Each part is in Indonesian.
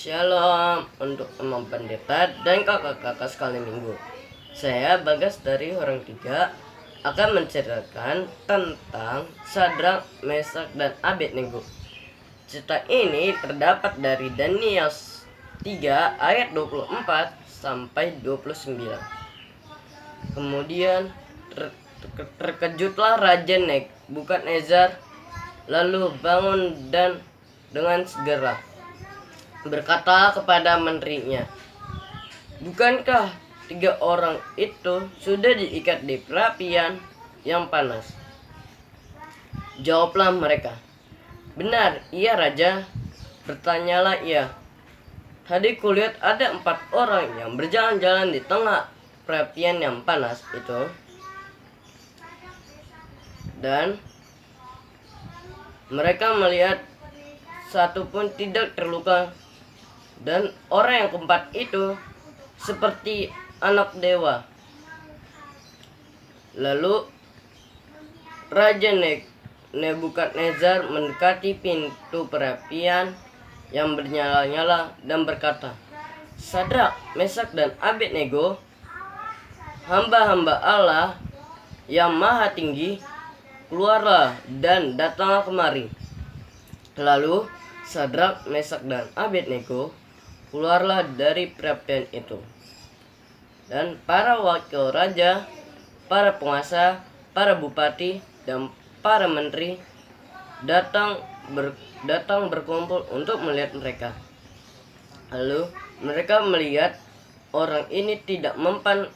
Shalom untuk Imam Pendeta dan kakak-kakak sekali minggu. Saya Bagas dari Orang Tiga akan menceritakan tentang Sadrak, Mesak, dan Abednego. Cerita ini terdapat dari Daniel 3 ayat 24 sampai 29. Kemudian terkejutlah Raja Nebukadnezar, lalu bangun dan dengan segera berkata kepada menterinya, "Bukankah 3 orang itu sudah diikat di perapian yang panas?" Jawablah mereka, "Benar, iya Raja." Bertanyalah ia, "Tadi kulihat ada 4 orang yang berjalan-jalan di tengah perapian yang panas itu, dan mereka melihat satu pun tidak terluka, dan orang yang keempat itu seperti anak dewa." Lalu Raja Nebukadnezar mendekati pintu perapian yang bernyala-nyala dan berkata, "Sadrak, Mesak, dan Abednego, hamba-hamba Allah yang maha tinggi, keluarlah dan datanglah kemari." Lalu Sadrak, Mesak, dan Abednego keluarlah dari perapian itu. Dan para wakil raja, para penguasa, para bupati, dan para menteri datang berkumpul untuk melihat mereka. Lalu mereka melihat orang ini tidak mempan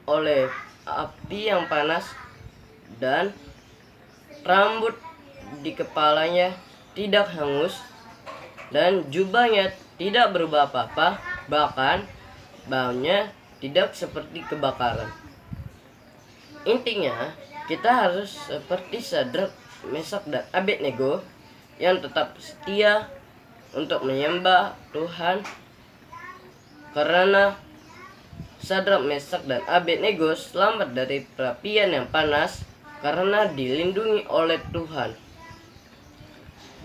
oleh api yang panas, dan rambut di kepalanya tidak hangus, dan jubahnya tidak berubah apa-apa, bahkan baunya tidak seperti kebakaran. Intinya, kita harus seperti Sadrak, Mesak, dan Abednego yang tetap setia untuk menyembah Tuhan, karena Sadrak, Mesak, dan Abednego selamat dari perapian yang panas karena dilindungi oleh Tuhan.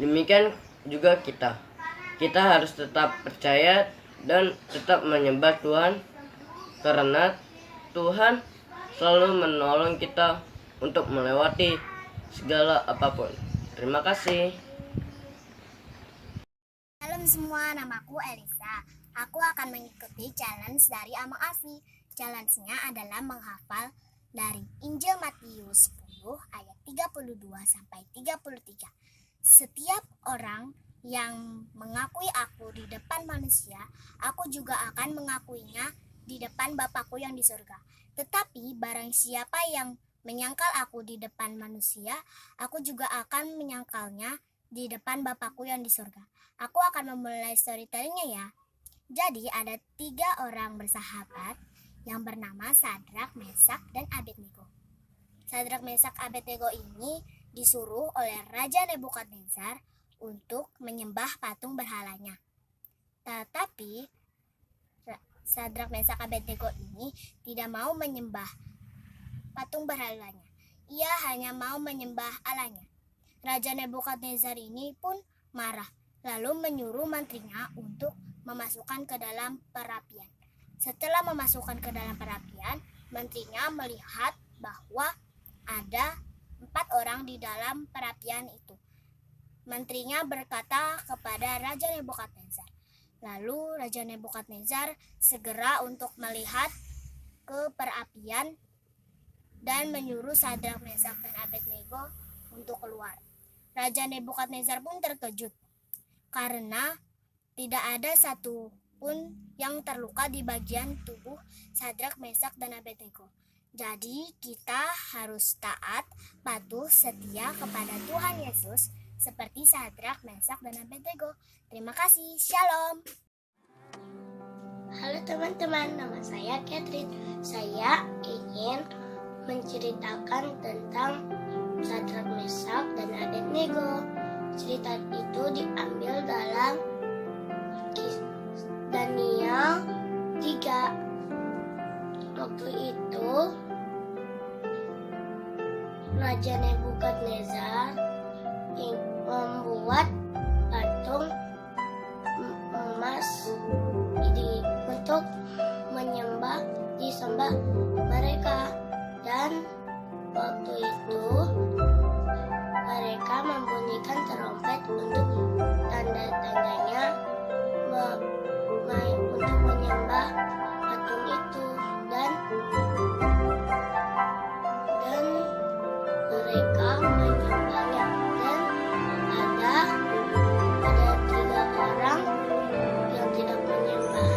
Demikian juga kita harus tetap percaya dan tetap menyembah Tuhan, karena Tuhan selalu menolong kita untuk melewati segala apapun. Terima kasih. Halo semua, namaku Elisa. Aku akan mengikuti challenge dari Amang Afi. Challenge-nya adalah menghafal dari Injil Matius 10 ayat 32 sampai 33. Setiap orang yang mengakui aku di depan manusia, aku juga akan mengakuinya di depan Bapakku yang di surga. Tetapi barang siapa yang menyangkal aku di depan manusia, aku juga akan menyangkalnya di depan Bapakku yang di surga. Aku akan memulai storytellingnya ya. Jadi ada 3 orang bersahabat yang bernama Sadrak, Mesak, dan Abednego. Sadrak, Mesak, Abednego ini disuruh oleh Raja Nebukadnezar untuk menyembah patung berhalanya. Tetapi Sadrak, Mesak, Abednego ini tidak mau menyembah patung berhalanya. Ia hanya mau menyembah Allahnya. Raja Nebukadnezar ini pun marah, lalu menyuruh menterinya untuk memasukkan ke dalam perapian. Setelah memasukkan ke dalam perapian, menterinya melihat bahwa ada 4 orang di dalam perapian itu. Menterinya berkata kepada Raja Nebukadnezar. Lalu Raja Nebukadnezar segera untuk melihat ke perapian dan menyuruh Sadrak, Mesak, dan Abednego untuk keluar. Raja Nebukadnezar pun terkejut karena tidak ada satu pun yang terluka di bagian tubuh Sadrak, Mesak, dan Abednego. Jadi kita harus taat, patuh, setia kepada Tuhan Yesus seperti Sadrak, Mesak, dan Abednego. Terima kasih. Shalom. Halo teman-teman, nama saya Catherine. Saya ingin menceritakan tentang Sadrak, Mesak, dan Abednego. Cerita itu diambil dalam Daniel 3. Waktu itu Raja Nebukadnezar membuat patung untuk disembah mereka. Dan waktu itu mereka membunyikan trompet untuk tanda-tandanya untuk menyembah patung itu, dan mereka menyembahnya. Dan ada 3 orang yang tidak menyembah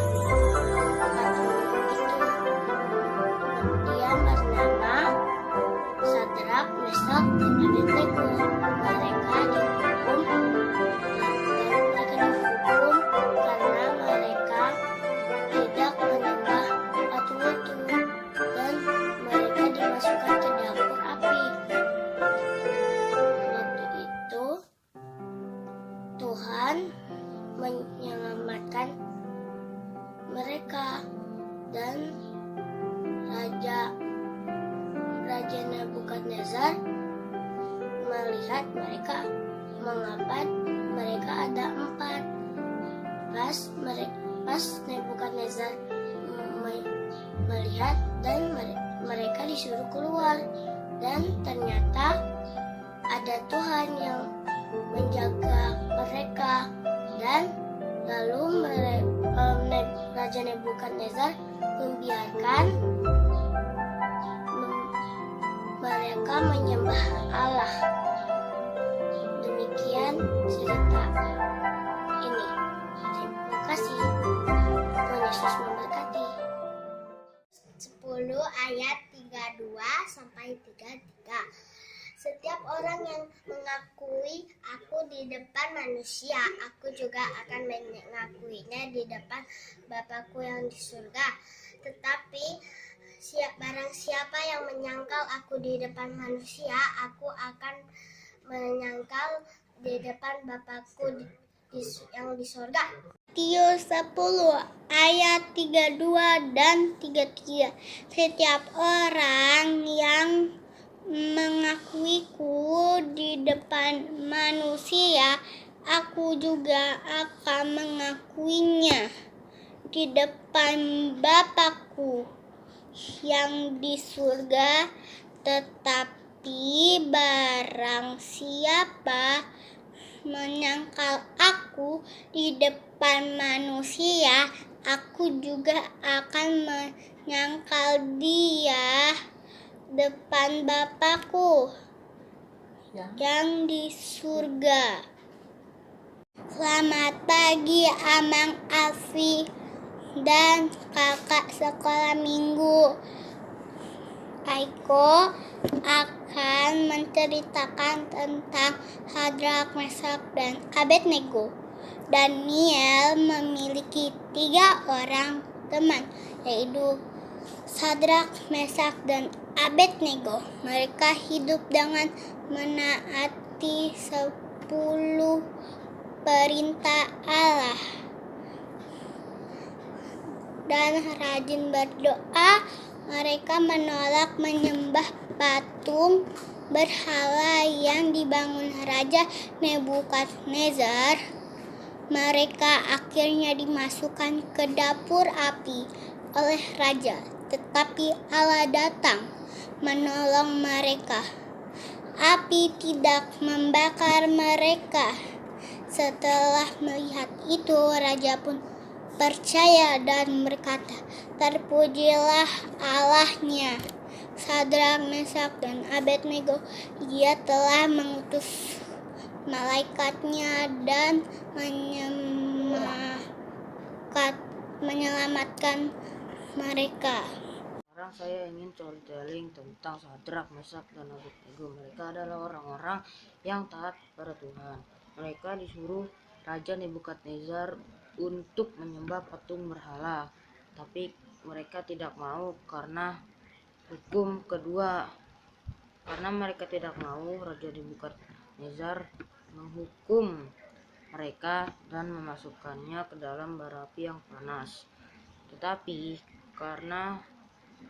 patung itu. Dia bernama Sadrak, Mesak, dan Abednego. Mereka dihukum karena mereka tidak menyembah patung itu, dan mereka dimasukkan ke dapur api. Waktu itu Tuhan menyelamatkan mereka, dan Raja Nebukadnezar melihat mereka. Mengapa mereka ada 4? Pas Nebukadnezar melihat, dan mereka disuruh keluar, dan ternyata ada Tuhan yang menjaga mereka. Dan lalu Raja Nebukadnezar membiarkan mereka menyembah Allah. Demikian cerita ini. Terima kasih. Tuhan Yesus memberkati. 10 ayat 32 sampai 33. Setiap orang yang mengakui aku di depan manusia, aku juga akan mengakuinya di depan Bapakku yang di surga. Tetapi barang siapa yang menyangkal aku di depan manusia, aku akan menyangkal di depan Bapakku yang di surga. Matius 10 ayat 32 dan 33. Setiap orang yang mengakuiku di depan manusia, aku juga akan mengakuinya di depan Bapakku yang di surga. Tetapi barang siapa menyangkal aku di depan manusia, aku juga akan menyangkal dia depan Bapakku yang di surga. Selamat pagi Amang Afi dan kakak sekolah minggu. Aiko akan menceritakan tentang Sadrak, Mesak, dan Abednego. Daniel memiliki 3 orang teman, yaitu Sadrak, Mesak, dan Abednego. Mereka hidup dengan menaati 10 perintah Allah dan rajin berdoa. Mereka menolak menyembah patung berhala yang dibangun Raja Nebukadnezar. Mereka akhirnya dimasukkan ke dapur api oleh raja, tetapi Allah datang menolong mereka. Api tidak membakar mereka. Setelah melihat itu, raja pun percaya dan berkata, "Terpujilah Allahnya Sadrak, Mesak, dan Abednego. Dia telah mengutus malaikatnya dan menyelamatkan mereka." Sekarang saya ingin storytelling tentang Sadrak, Mesak, dan Abednego. Mereka adalah orang-orang yang taat pada Tuhan. Mereka disuruh Raja Nebukadnezar untuk menyembah patung berhala, tapi mereka tidak mau karena hukum kedua. Karena mereka tidak mau, Raja Nebukadnezar menghukum mereka dan memasukkannya ke dalam bara api yang panas. Tetapi karena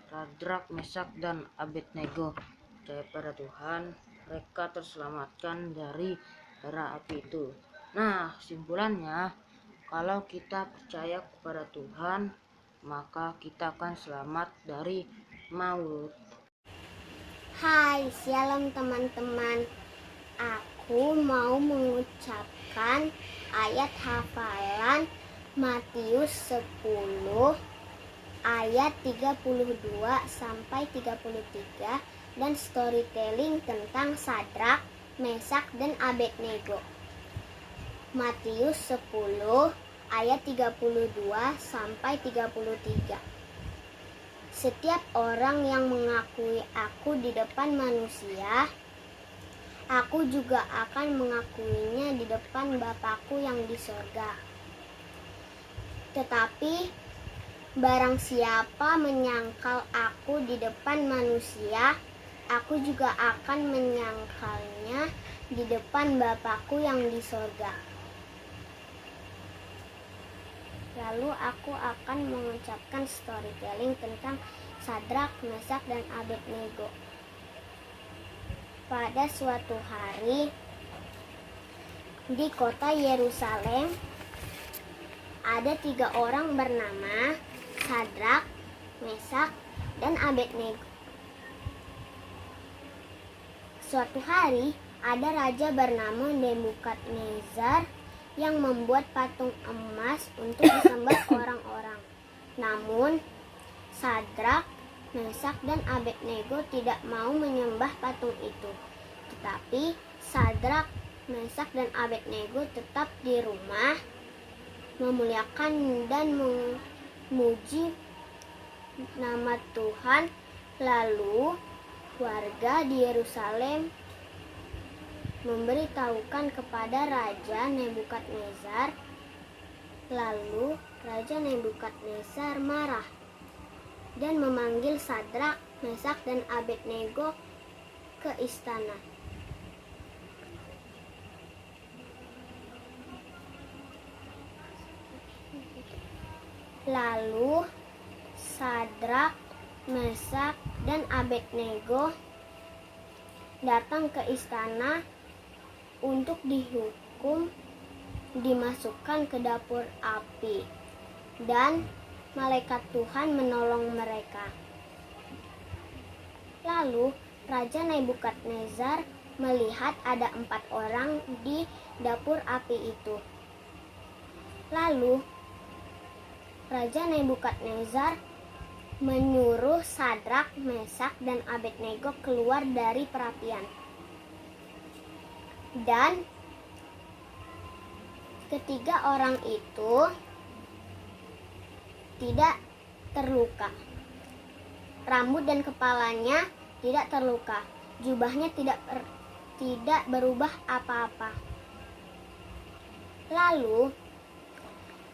Sadrak, Mesak, dan Abednego percaya pada Tuhan, mereka terselamatkan dari bara api itu. Nah, kesimpulannya, Kalau kita percaya kepada Tuhan, maka kita akan selamat dari maut. Hai, shalom teman-teman. Aku mau mengucapkan ayat hafalan Matius 10 ayat 32 sampai 33 dan storytelling tentang Sadrak, Mesak, dan Abednego. Matius 10 ayat 32 sampai 33. Setiap orang yang mengakui aku di depan manusia, aku juga akan mengakuinya di depan Bapakku yang di sorga. Tetapi barang siapa menyangkal aku di depan manusia, aku juga akan menyangkalnya di depan Bapakku yang di sorga. Lalu aku akan mengucapkan storytelling tentang Sadrak, Mesak, dan Abednego. Pada suatu hari di kota Yerusalem ada 3 orang bernama Sadrak, Mesak, dan Abednego. Suatu hari ada raja bernama Nebukadnezar yang membuat patung emas untuk disembah orang-orang. Namun Sadrak, Mesak, dan Abednego tidak mau menyembah patung itu. Tetapi Sadrak, Mesak, dan Abednego tetap di rumah memuliakan dan memuji nama Tuhan. Lalu warga di Yerusalem memberitahukan kepada Raja Nebukadnezar. Lalu Raja Nebukadnezar marah dan memanggil Sadrak, Mesak, dan Abednego ke istana. Lalu Sadrak, Mesak, dan Abednego datang ke istana untuk dihukum, dimasukkan ke dapur api, dan malaikat Tuhan menolong mereka. Lalu Raja Nebukadnezar melihat ada 4 orang di dapur api itu. Lalu Raja Nebukadnezar menyuruh Sadrak, Mesak, dan Abednego keluar dari perapian. Dan ketiga orang itu tidak terluka. Rambut dan kepalanya tidak terluka. Jubahnya tidak berubah apa-apa. Lalu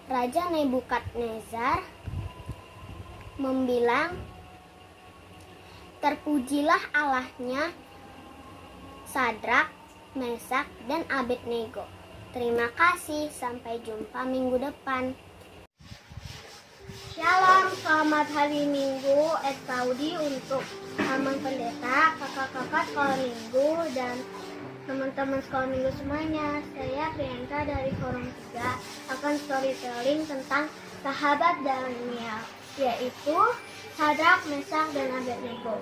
Raja Nebukadnezar membilang, "Terpujilah Allahnya Sadrak, Mesak, dan Abednego." Terima kasih, sampai jumpa minggu depan. Shalom, selamat hari Minggu, Saudi untuk Taman Pendeta, kakak-kakak sekolah minggu, dan teman-teman sekolah minggu semuanya. Saya Priyanka dari Forum 3 akan storytelling tentang sahabat Daniel, yaitu Sadrak, Mesak, dan Abednego.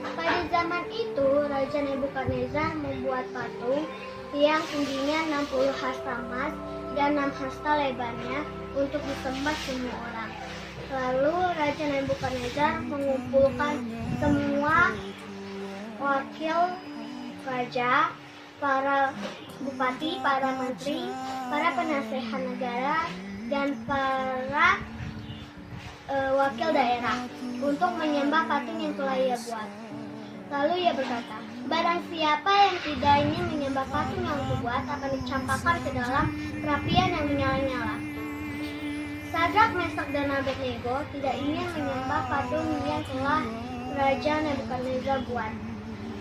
Pada zaman itu, Raja Nebukadnezar membuat patung yang tingginya 60 hasta emas dan 6 hasta lebarnya untuk disembah semua orang. Lalu Raja Nebukadnezar mengumpulkan semua wakil raja, para bupati, para menteri, para penasehat negara, dan para wakil daerah untuk menyembah patung yang telah ia buat. Lalu ia berkata, "Barang siapa yang tidak ingin menyembah patung yang kubuat akan dicampakkan ke dalam perapian yang menyala-nyala." Sadrak, Mesak, dan Abednego tidak ingin menyembah patung yang telah Raja Nebukadnezar buat.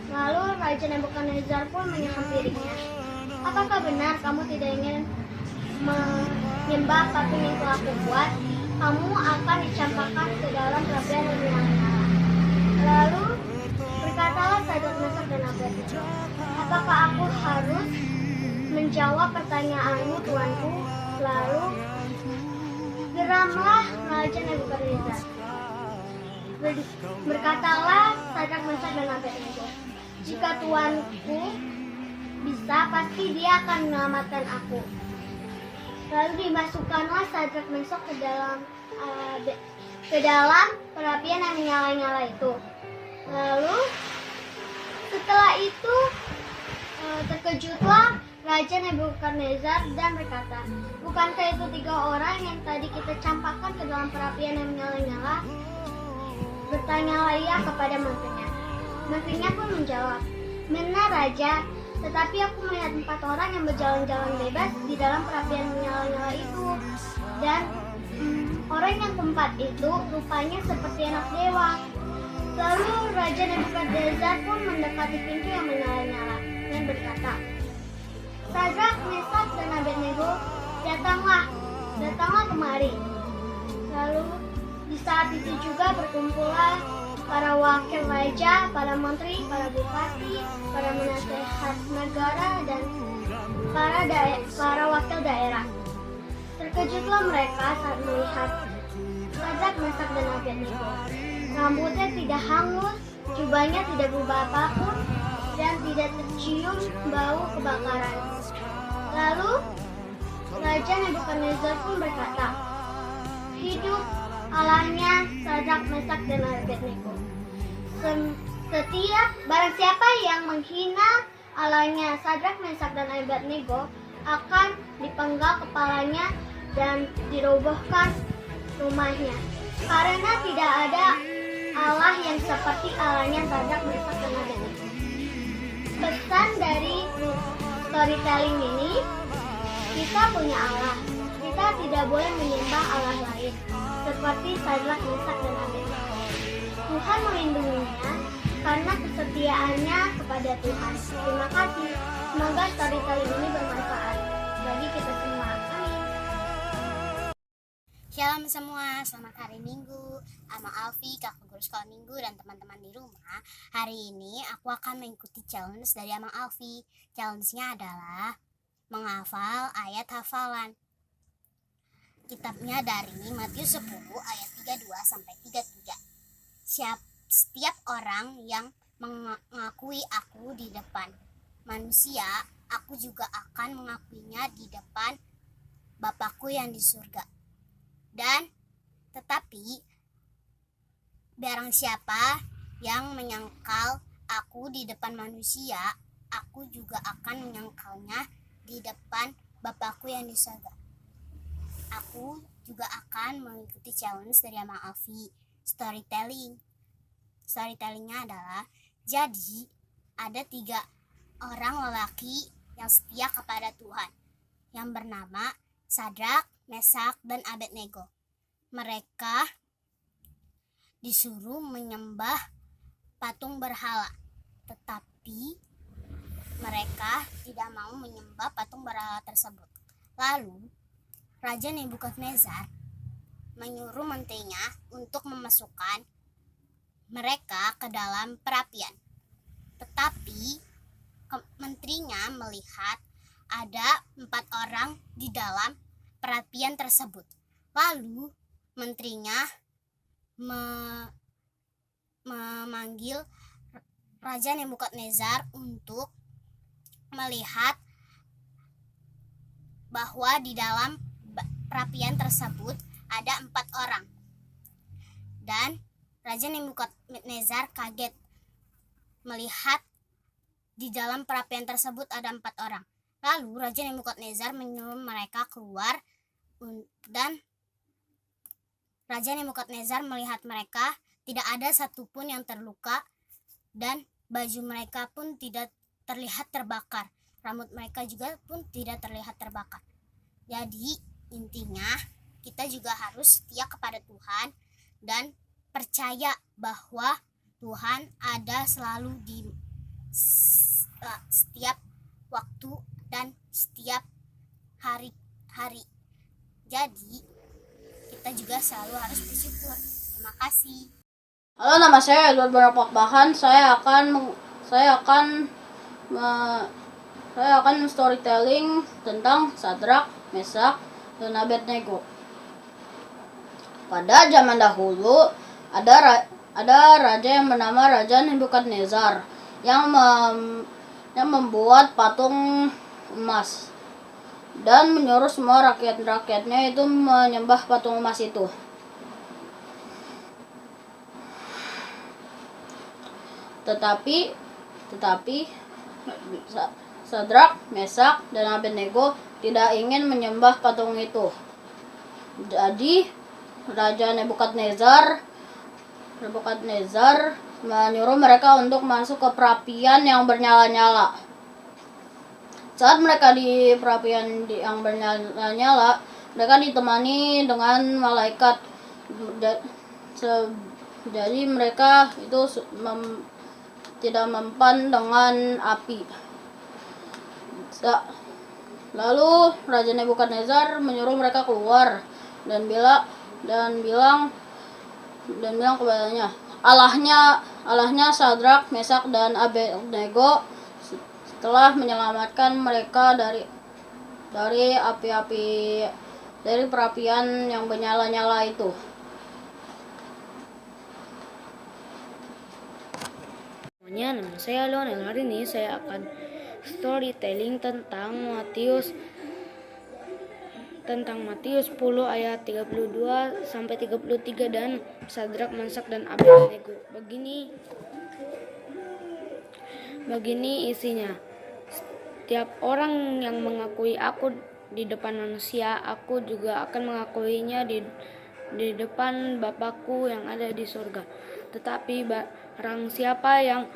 Lalu Raja Nebukadnezar pun menghampirinya. "Apakah benar kamu tidak ingin menyembah patung yang telah kubuat? Kamu akan dicampakkan ke dalam perapian yang menyala-nyala." Lalu berkatalah Sadrak, Mesak, dan Abednego, "Apakah aku harus menjawab pertanyaanmu, tuanku?" Lalu Geramlah Raja Nebukadnezar. Berkatalah Sadrak, Mesak, dan Abednego, jika Tuanku bisa, pasti dia akan menyelamatkan aku. Lalu dimasukkanlah Sadrak, Mesak ke dalam perapian yang menyala-nyala itu. Lalu setelah itu terkejutlah Raja Nebukadnezar dan berkata, bukankah itu 3 orang yang tadi kita campakkan ke dalam perapian yang menyala-nyala? Bertanyalah ia kepada menterinya. Menterinya pun menjawab, benar Raja, tetapi aku melihat 4 orang yang berjalan-jalan bebas di dalam perapian menyala-nyala itu. Dan orang yang keempat itu rupanya seperti anak dewa. Lalu Raja Nebukadnezar pun mendekati pintu yang menyala-nyala dan berkata, Sadrak, Mesak, dan Abednego, datanglah kemari. Lalu di saat itu juga berkumpullah para wakil raja, para menteri, para bupati, para penasehat negara, dan para wakil daerah. Terkejutlah mereka saat melihat Sadrak, Mesak, dan Abednego. Rambutnya tidak hangus, jubahnya tidak berubah apapun, dan tidak tercium bau kebakaran. Lalu Raja Nebukadnezar pun berkata, hidup Allahnya Sadrak, Mesak, dan Abednego. Barang siapa yang menghina Allahnya Sadrak, Mesak, dan Abednego akan dipenggal kepalanya dan dirobohkan rumahnya. Karena tidak ada Allah yang seperti Allahnya Sadrak, Mesak, dan Abednego. Pesan dari storytelling ini, kita punya Allah. Kita tidak boleh menyembah Allah lain seperti Sadrak, Mesak, dan Abednego. Tuhan melindunginya karena kesetiaannya kepada Tuhan. Terima kasih. Semoga storytelling ini bermanfaat bagi kita semua. Amin. Shalom semua, selamat hari Minggu. Ama Alfi, kakak guru sekolah Minggu, dan teman-teman di rumah. Hari ini aku akan mengikuti challenge dari Amang Alfi. Challenge-nya adalah menghafal ayat hafalan. Kitabnya dari Matius 10 ayat 32 sampai 33. Setiap orang yang mengakui aku di depan manusia, aku juga akan mengakuinya di depan Bapakku yang di surga. Dan tetapi barang siapa yang menyangkal aku di depan manusia, aku juga akan menyangkalnya di depan Bapakku yang di surga. Aku juga akan mengikuti challenge dari Amang Alfi, storytelling. Storytellingnya adalah, jadi ada 3 orang lelaki yang setia kepada Tuhan, yang bernama Sadrak, Mesak, dan Abednego. Mereka disuruh menyembah patung berhala, tetapi mereka tidak mau menyembah patung berhala tersebut. Lalu Raja Nebukadnezar menyuruh menterinya untuk memasukkan mereka ke dalam perapian. Tetapi menterinya melihat ada 4 orang di dalam perapian tersebut. Lalu menterinya memanggil Raja Nebukadnezar untuk melihat bahwa di dalam perapian tersebut ada 4 orang. Dan Raja Nebukadnezar kaget melihat di dalam perapian tersebut ada 4 orang. Lalu Raja Nebukadnezar menyuruh mereka keluar, dan Raja Nebukadnezar melihat mereka tidak ada satupun yang terluka, dan baju mereka pun tidak terlihat terbakar. Rambut mereka juga pun tidak terlihat terbakar. Jadi intinya kita juga harus setia kepada Tuhan dan percaya bahwa Tuhan ada selalu di setiap waktu dan setiap hari. Jadi kita juga selalu harus bersyukur. Terima kasih. Halo, nama saya Edward Bahan. Saya akan storytelling tentang Sadrak, Mesak, dan Abednego. Pada zaman dahulu ada raja yang bernama Raja Nebukadnezar yang membuat patung emas dan menyuruh semua rakyat-rakyatnya itu menyembah patung emas itu. Tetapi Sadrak, Mesak, dan Abednego tidak ingin menyembah patung itu. Jadi Raja Nebukadnezar menyuruh mereka untuk masuk ke perapian yang bernyala-nyala. Saat mereka di perapian yang bernyala-nyala, mereka ditemani dengan malaikat. Jadi mereka itu tidak mempan dengan api. Lalu Raja Nebukadnezar menyuruh mereka keluar dan bilang kepadanya, Allahnya Sadrak, Mesak, dan Abednego telah menyelamatkan mereka dari perapian yang bernyala-nyala itu. Semuanya, nama saya Leonel. Hari ini saya akan storytelling tentang Matius 10 ayat 32 sampai 33 dan Sadrak, Mesak, dan Abednego. Begini isinya. Setiap orang yang mengakui aku di depan manusia, aku juga akan mengakuinya di depan Bapakku yang ada di surga. Tetapi barang siapa yang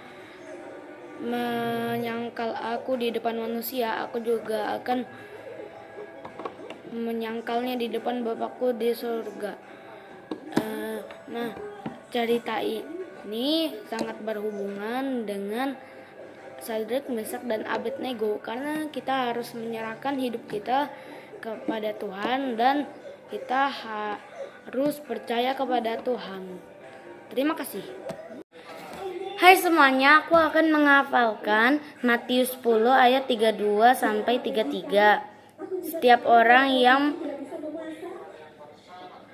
menyangkal aku di depan manusia, aku juga akan menyangkalnya di depan Bapakku di surga. Nah, cerita ini sangat berhubungan dengan Sadrak, Mesak, dan Abednego karena kita harus menyerahkan hidup kita kepada Tuhan dan kita harus percaya kepada Tuhan. Terima kasih. Hai semuanya, aku akan menghafalkan Matius 10 ayat 32 sampai 33. Setiap orang yang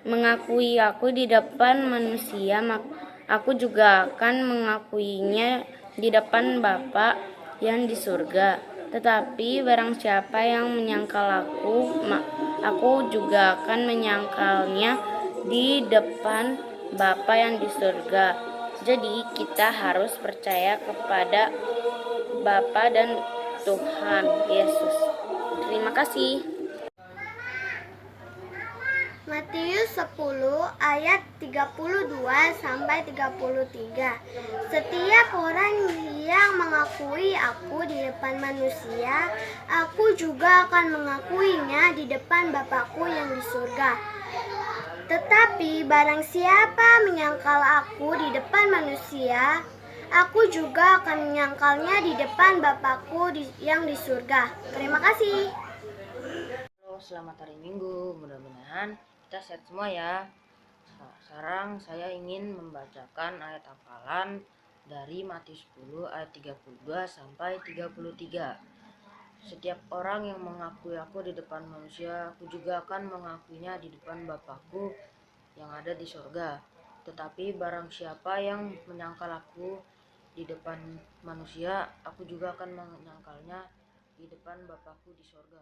mengakui aku di depan manusia, aku juga akan mengakuinya di depan Bapa yang di surga. Tetapi barang siapa yang menyangkal aku juga akan menyangkalnya di depan Bapa yang di surga. Jadi kita harus percaya kepada Bapa dan Tuhan Yesus. Terima kasih. Matius 10 ayat 32 sampai 33. Setiap orang yang mengakui aku di depan manusia, aku juga akan mengakuinya di depan Bapakku yang di surga. Tetapi barang siapa menyangkal aku di depan manusia, aku juga akan menyangkalnya di depan Bapakku yang di surga. Terima kasih. Halo, selamat hari Minggu. Mudah-mudahan kita sehat semua ya. Sekarang saya ingin membacakan ayat hafalan dari Matius 10 ayat 32 sampai 33. Setiap orang yang mengakui aku di depan manusia, aku juga akan mengakuinya di depan Bapakku yang ada di surga. Tetapi barang siapa yang menyangkal aku di depan manusia, aku juga akan menyangkalnya di depan Bapakku di surga.